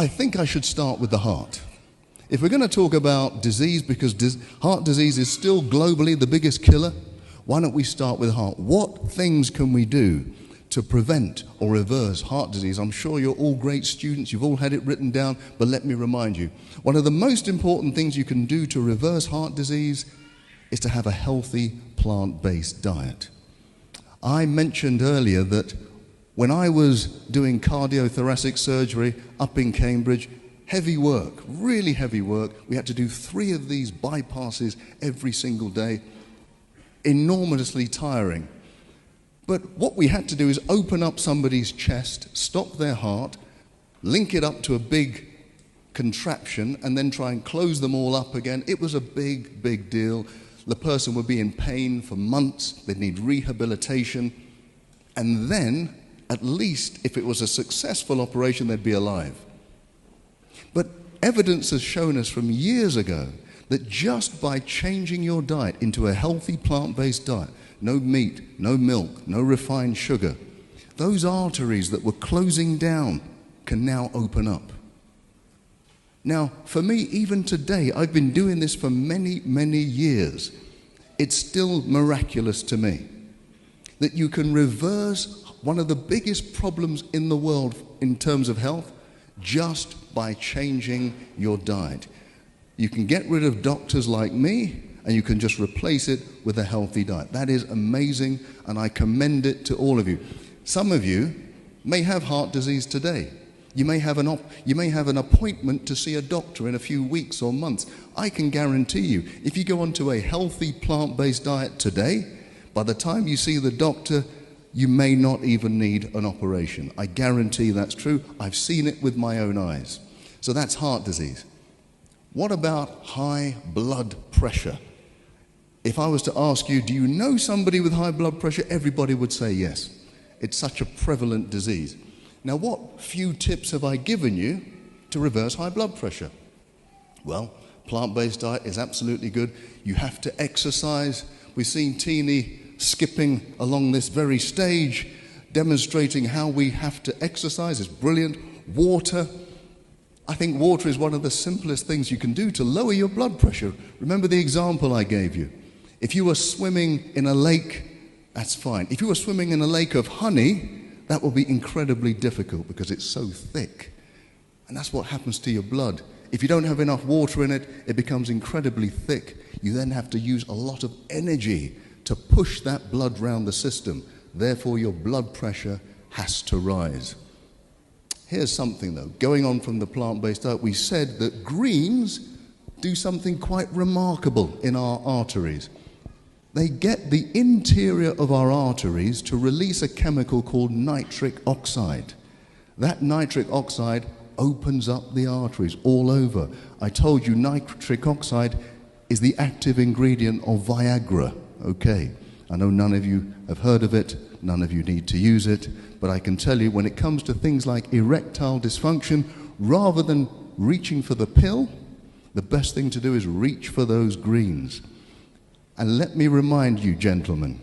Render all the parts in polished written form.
I think I should start with the heart. If we're going to talk about disease, because heart disease is still globally the biggest killer, why don't we start with the heart? What things can we do to prevent or reverse heart disease? I'm sure you're all great students, you've all had it written down, but let me remind you, one of the most important things you can do to reverse heart disease is to have a healthy plant-based diet. I mentioned earlier that when I was doing cardiothoracic surgery up in Cambridge, heavy work, really heavy work. We had to do 3 of these bypasses every single day, enormously tiring. But what we had to do is open up somebody's chest, stop their heart, link it up to a big contraption, and then try and close them all up again. It was a big, big deal. The person would be in pain for months. They'd need rehabilitation. And then, at least, if it was a successful operation, they'd be alive. But evidence has shown us from years ago that just by changing your diet into a healthy plant-based diet, no meat, no milk, no refined sugar, those arteries that were closing down can now open up. Now, for me, even today, I've been doing this for many, many years. It's still miraculous to me that you can reverse one of the biggest problems in the world in terms of health just by changing your diet. You can get rid of doctors like me, and you can just replace it with a healthy diet. That is amazing, and I commend it to all of you. Some of you may have heart disease today. You may have an appointment to see a doctor in a few weeks or months. I can guarantee you, if you go onto a healthy plant-based diet today, by the time you see the doctor, you may not even need an operation. I guarantee that's true. I've seen it with my own eyes. So that's heart disease. What about high blood pressure? If I was to ask you, do you know somebody with high blood pressure? Everybody would say yes. It's such a prevalent disease. Now, what few tips have I given you to reverse high blood pressure? Well, plant-based diet is absolutely good. You have to exercise. We've seen Teeny skipping along this very stage, demonstrating how we have to exercise. It's brilliant. Water. I think water is one of the simplest things you can do to lower your blood pressure. Remember the example I gave you. If you were swimming in a lake, that's fine. If you were swimming in a lake of honey, that will be incredibly difficult because it's so thick. And that's what happens to your blood. If you don't have enough water in it, it becomes incredibly thick. You then have to use a lot of energy to push that blood around the system. Therefore, your blood pressure has to rise. Here's something, though. Going on from the plant-based diet, we said that greens do something quite remarkable in our arteries. They get the interior of our arteries to release a chemical called nitric oxide. That nitric oxide opens up the arteries all over. I told you nitric oxide is the active ingredient of Viagra. Okay, I know none of you have heard of it, none of you need to use it, but I can tell you when it comes to things like erectile dysfunction, rather than reaching for the pill, the best thing to do is reach for those greens. And let me remind you, gentlemen,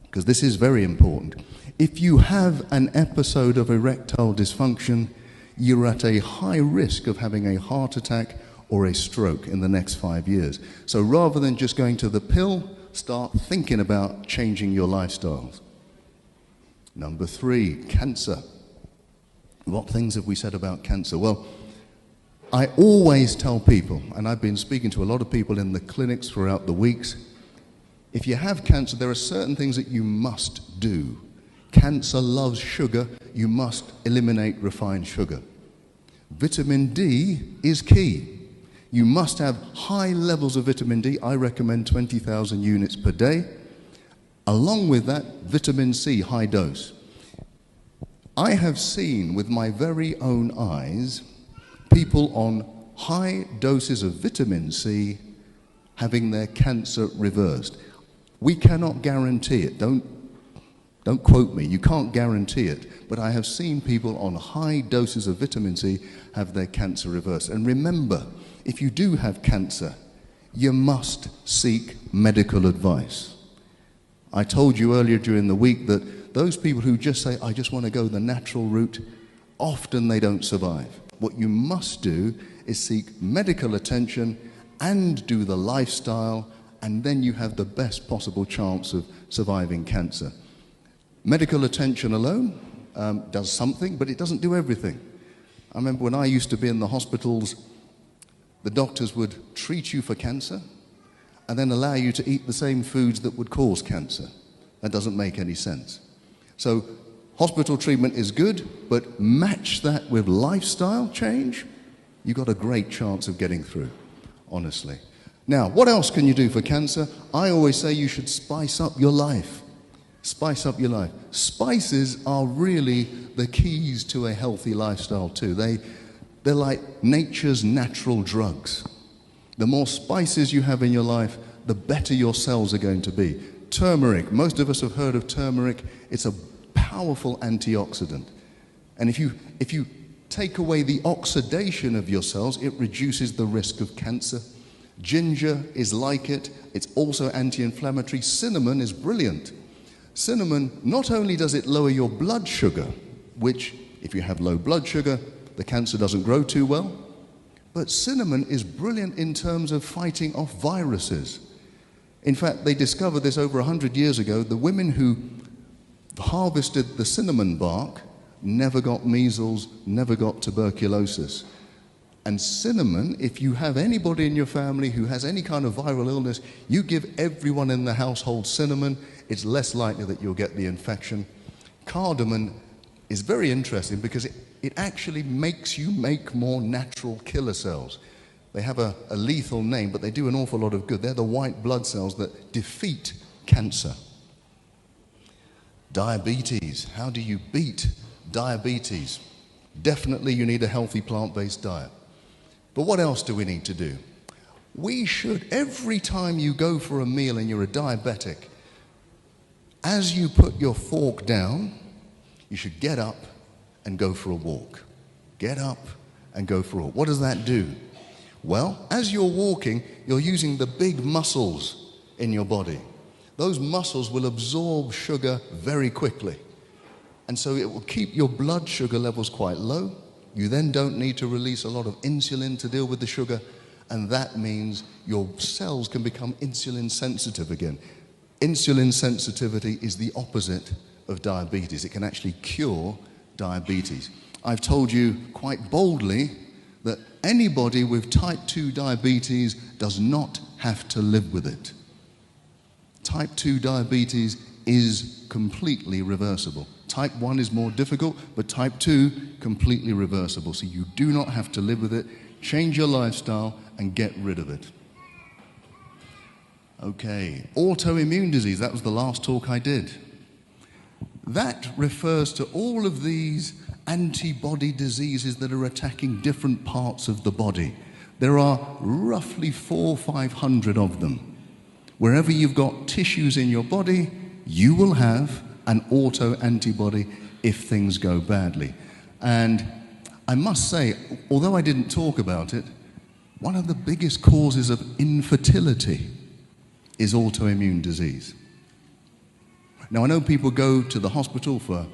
because this is very important, if you have an episode of erectile dysfunction, you're at a high risk of having a heart attack or a stroke in the next 5 years. So rather than just going to the pill, start thinking about changing your lifestyles. Number 3, cancer. What things have we said about cancer? Well, I always tell people, and I've been speaking to a lot of people in the clinics throughout the weeks, if you have cancer, there are certain things that you must do. Cancer loves sugar. You must eliminate refined sugar. Vitamin D is key. You must have high levels of vitamin D. I recommend 20,000 units per day. Along with that, vitamin C, high dose. I have seen with my very own eyes people on high doses of vitamin C having their cancer reversed. We cannot guarantee it. Don't quote me. You can't guarantee it. But I have seen people on high doses of vitamin C have their cancer reversed. And remember, if you do have cancer, you must seek medical advice. I told you earlier during the week that those people who just say, I just want to go the natural route, often they don't survive. What you must do is seek medical attention and do the lifestyle, and then you have the best possible chance of surviving cancer. Medical attention alone does something, but it doesn't do everything. I remember when I used to be in the hospitals, the doctors would treat you for cancer and then allow you to eat the same foods that would cause cancer. That doesn't make any sense. So hospital treatment is good, but match that with lifestyle change, you've got a great chance of getting through, honestly. Now, what else can you do for cancer? I always say you should spice up your life. Spice up your life. Spices are really the keys to a healthy lifestyle too. They're like nature's natural drugs. The more spices you have in your life, the better your cells are going to be. Turmeric, most of us have heard of turmeric. It's a powerful antioxidant. And if you take away the oxidation of your cells, it reduces the risk of cancer. Ginger is like it. It's also anti-inflammatory. Cinnamon is brilliant. Cinnamon, not only does it lower your blood sugar, which if you have low blood sugar, the cancer doesn't grow too well, but cinnamon is brilliant in terms of fighting off viruses. In fact, they discovered this over 100 years ago. The women who harvested the cinnamon bark never got measles, never got tuberculosis. And cinnamon, if you have anybody in your family who has any kind of viral illness, you give everyone in the household cinnamon, it's less likely that you'll get the infection. Cardamom is very interesting because it actually makes you make more natural killer cells. They have a lethal name, but they do an awful lot of good. They're the white blood cells that defeat cancer. Diabetes. How do you beat diabetes? Definitely you need a healthy plant-based diet. But what else do we need to do? We should, every time you go for a meal and you're a diabetic, as you put your fork down, you should get up and go for a walk. Get up and go for a walk. What does that do? Well, as you're walking, you're using the big muscles in your body. Those muscles will absorb sugar very quickly. And so it will keep your blood sugar levels quite low. You then don't need to release a lot of insulin to deal with the sugar. And that means your cells can become insulin sensitive again. Insulin sensitivity is the opposite of diabetes. It can actually cure diabetes. I've told you quite boldly that anybody with type 2 diabetes does not have to live with it. Type 2 diabetes is completely reversible. Type 1 is more difficult, but type 2, completely reversible. So you do not have to live with it. Change your lifestyle and get rid of it. Okay, autoimmune disease, that was the last talk I did. That refers to all of these antibody diseases that are attacking different parts of the body. There are roughly 400 or 500 of them. Wherever you've got tissues in your body, you will have an autoantibody if things go badly. And I must say, although I didn't talk about it, one of the biggest causes of infertility is autoimmune disease. Now, I know people go to the hospital for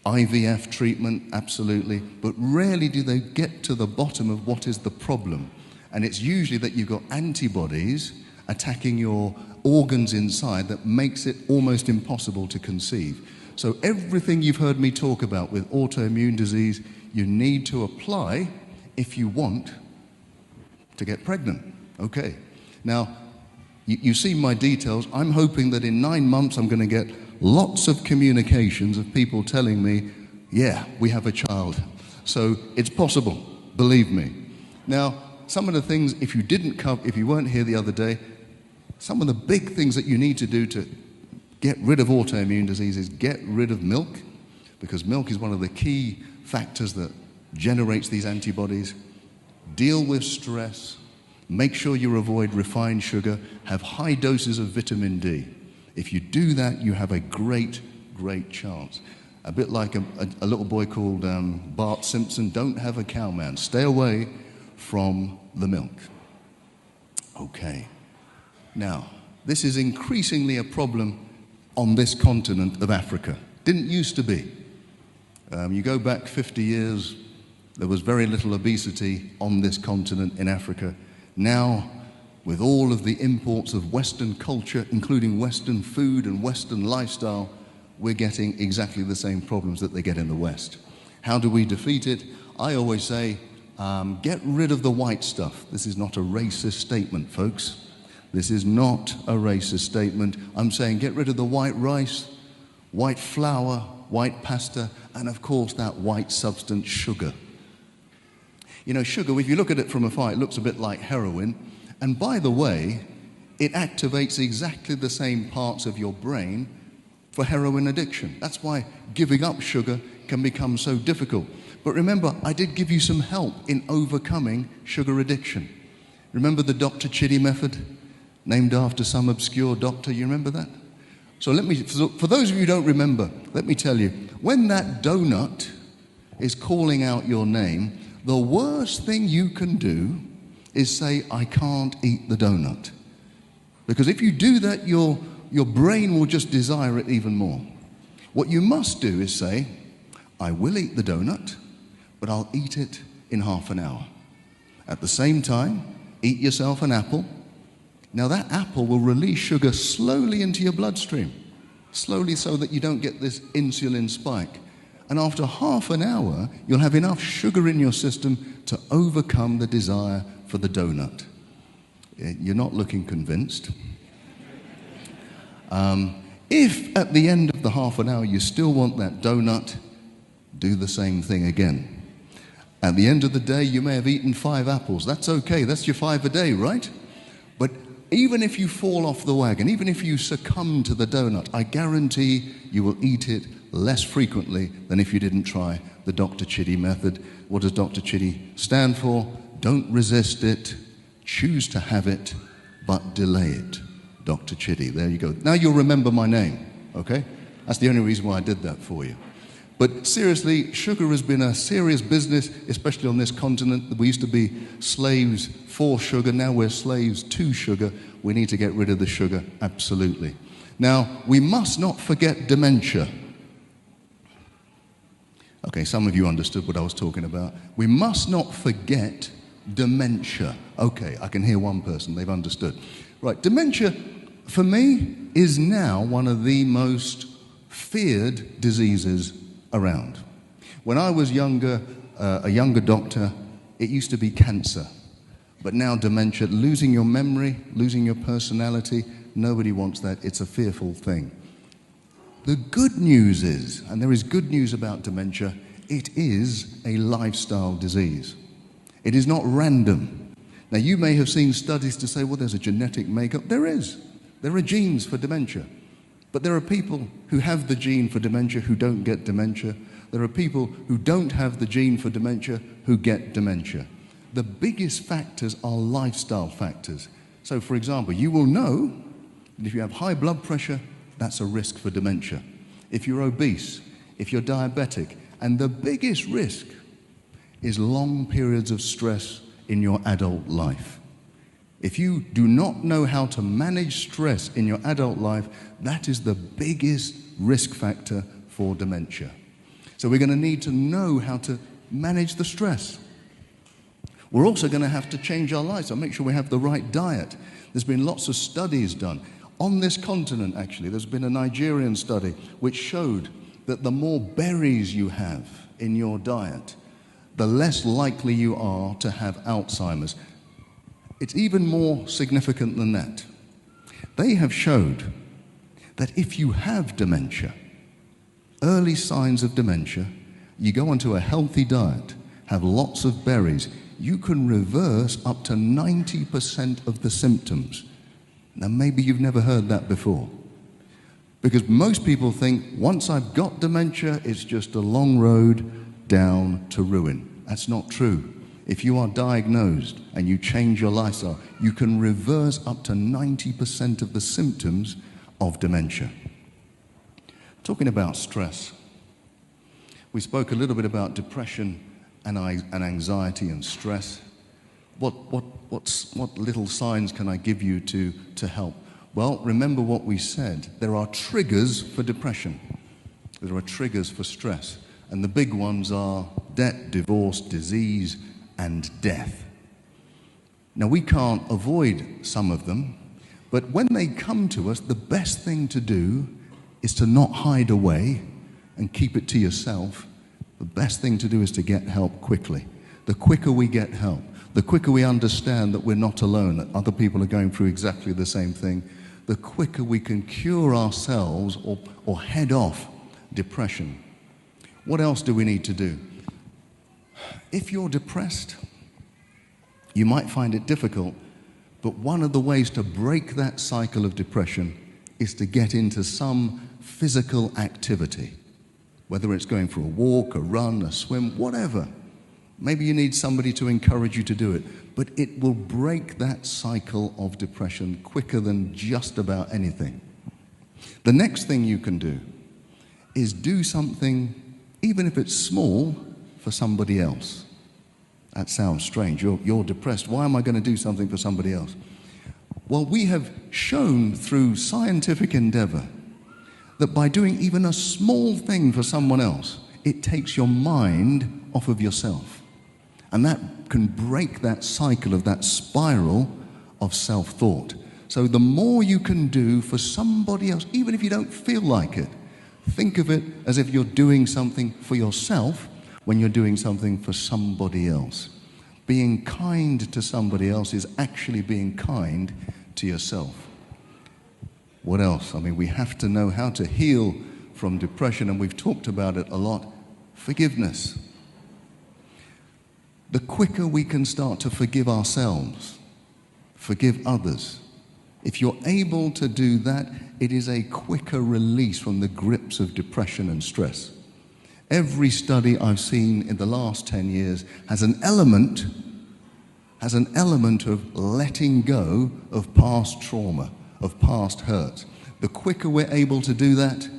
IVF treatment, absolutely, but rarely do they get to the bottom of what is the problem. And it's usually that you've got antibodies attacking your organs inside that makes it almost impossible to conceive. So everything you've heard me talk about with autoimmune disease, you need to apply if you want to get pregnant. Okay. Now, you see my details. I'm hoping that in 9 months I'm going to get lots of communications of people telling me, yeah, we have a child. So it's possible, believe me. Now, some of the things, if you weren't here the other day, some of the big things that you need to do to get rid of autoimmune disease is get rid of milk, because milk is one of the key factors that generates these antibodies. Deal with stress. Make sure you avoid refined sugar. Have high doses of vitamin D. If you do that, you have a great, great chance. A bit like a little boy called Bart Simpson, don't have a cow man. Stay away from the milk. Okay. Now, this is increasingly a problem on this continent of Africa. Didn't used to be. You go back 50 years, there was very little obesity on this continent in Africa. Now, with all of the imports of Western culture, including Western food and Western lifestyle, we're getting exactly the same problems that they get in the West. How do we defeat it? I always say, get rid of the white stuff. This is not a racist statement, folks. This is not a racist statement. I'm saying get rid of the white rice, white flour, white pasta, and of course that white substance, sugar. You know, sugar, if you look at it from afar, it looks a bit like heroin. And by the way, it activates exactly the same parts of your brain for heroin addiction. That's why giving up sugar can become so difficult. But remember, I did give you some help in overcoming sugar addiction. Remember the Dr. Chidi method, named after some obscure doctor? You remember that? So for those of you who don't remember, let me tell you, when that donut is calling out your name, the worst thing you can do is say, I can't eat the donut. Because if you do that, your brain will just desire it even more. What you must do is say, I will eat the donut, but I'll eat it in half an hour. At the same time, eat yourself an apple. Now that apple will release sugar slowly into your bloodstream, slowly so that you don't get this insulin spike. And after half an hour, you'll have enough sugar in your system to overcome the desire for the donut. You're not looking convinced. If at the end of the half an hour you still want that donut, do the same thing again. At the end of the day, you may have eaten 5 apples. That's okay. That's your 5 a day, right? But even if you fall off the wagon, even if you succumb to the donut, I guarantee you will eat it less frequently than if you didn't try the Dr. Chidi method. What does Dr. Chidi stand for? Don't resist it, choose to have it, but delay it. Dr. Chidi, there you go. Now you'll remember my name, okay? That's the only reason why I did that for you. But seriously, sugar has been a serious business, especially on this continent. We used to be slaves for sugar, now we're slaves to sugar. We need to get rid of the sugar, absolutely. Now, we must not forget dementia. Okay, some of you understood what I was talking about. We must not forget dementia. Okay, I can hear one person, they've understood. Right, dementia, for me, is now one of the most feared diseases around. When I was younger, a younger doctor, it used to be cancer. But now dementia, losing your memory, losing your personality, nobody wants that. It's a fearful thing. The good news is, and there is good news about dementia, it is a lifestyle disease. It is not random. Now, you may have seen studies to say, well, there's a genetic makeup. There is. There are genes for dementia. But there are people who have the gene for dementia who don't get dementia. There are people who don't have the gene for dementia who get dementia. The biggest factors are lifestyle factors. So, for example, you will know that if you have high blood pressure, that's a risk for dementia. If you're obese, if you're diabetic, and the biggest risk is long periods of stress in your adult life. If you do not know how to manage stress in your adult life, that is the biggest risk factor for dementia. So we're going to need to know how to manage the stress. We're also going to have to change our lifestyle, make sure we have the right diet. There's been lots of studies done. On this continent, actually, there's been a Nigerian study which showed that the more berries you have in your diet, the less likely you are to have Alzheimer's. It's even more significant than that. They have showed that if you have dementia, early signs of dementia, you go onto a healthy diet, have lots of berries, you can reverse up to 90% of the symptoms. Now, maybe you've never heard that before. Because most people think, once I've got dementia, it's just a long road down to ruin. That's not true. If you are diagnosed and you change your lifestyle, you can reverse up to 90% of the symptoms of dementia. Talking about stress, we spoke a little bit about depression and anxiety and stress. What little signs can I give you to help? Well, remember what we said. There are triggers for depression. There are triggers for stress. And the big ones are debt, divorce, disease, and death. Now, we can't avoid some of them, but when they come to us, the best thing to do is to not hide away and keep it to yourself. The best thing to do is to get help quickly. The quicker we get help, the quicker we understand that we're not alone, that other people are going through exactly the same thing, the quicker we can cure ourselves or head off depression. What else do we need to do? If you're depressed, you might find it difficult, but one of the ways to break that cycle of depression is to get into some physical activity, whether it's going for a walk, a run, a swim, whatever. Maybe you need somebody to encourage you to do it, but it will break that cycle of depression quicker than just about anything. The next thing you can do is do something, even if it's small, for somebody else. That sounds strange. You're depressed. Why am I going to do something for somebody else? Well, we have shown through scientific endeavor that by doing even a small thing for someone else, it takes your mind off of yourself. And that can break that cycle of that spiral of self-thought. So the more you can do for somebody else, even if you don't feel like it, think of it as if you're doing something for yourself when you're doing something for somebody else. Being kind to somebody else is actually being kind to yourself. What else? I mean, we have to know how to heal from depression, and we've talked about it a lot. Forgiveness. The quicker we can start to forgive ourselves, forgive others, if you're able to do that, it is a quicker release from the grips of depression and stress. Every study I've seen in the last 10 years has an element of letting go of past trauma, of past hurt. The quicker we're able to do that,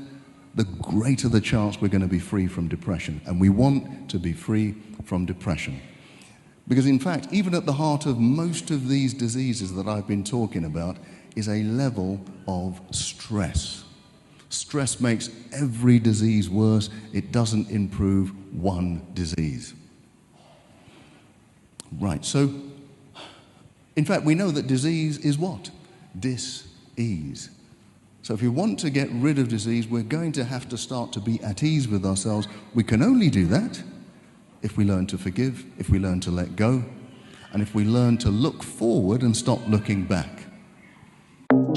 the greater the chance we're going to be free from depression. And we want to be free from depression. Because in fact, even at the heart of most of these diseases that I've been talking about is a level of stress. Stress makes every disease worse. It doesn't improve one disease. Right, so in fact, we know that disease is what? Dis-ease. So if we want to get rid of disease, we're going to have to start to be at ease with ourselves. We can only do that if we learn to forgive, if we learn to let go, and if we learn to look forward and stop looking back.